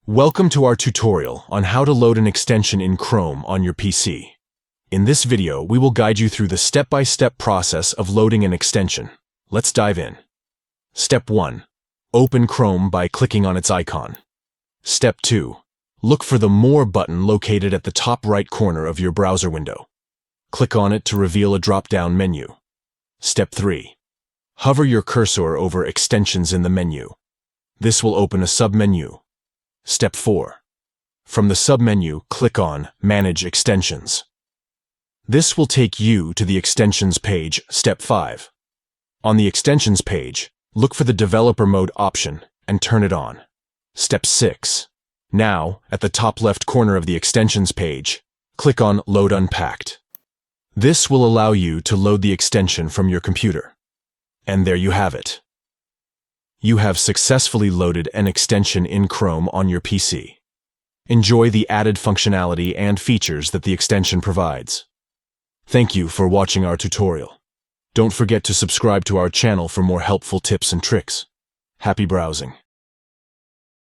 Welcome to our tutorial on how to load an extension in Chrome on your PC. In this video, we will guide you through the step-by-step process of loading an extension. Let's dive in. Step 1. Open Chrome by clicking on its icon. Step 2. Look for the More button located at the top right corner of your browser window. Click on it to reveal a drop-down menu. Step 3. Hover your cursor over Extensions in the menu. This will open a submenu. Step 4. From the submenu, click on Manage Extensions. This will take you to the Extensions page. Step 5. On the Extensions page, look for the Developer Mode option and turn it on. Step 6. Now, at the top left corner of the Extensions page, click on Load Unpacked. This will allow you to load the extension from your computer. And there you have it. You have successfully loaded an extension in Chrome on your PC. Enjoy the added functionality and features that the extension provides. Thank you for watching our tutorial. Don't forget to subscribe to our channel for more helpful tips and tricks. Happy browsing.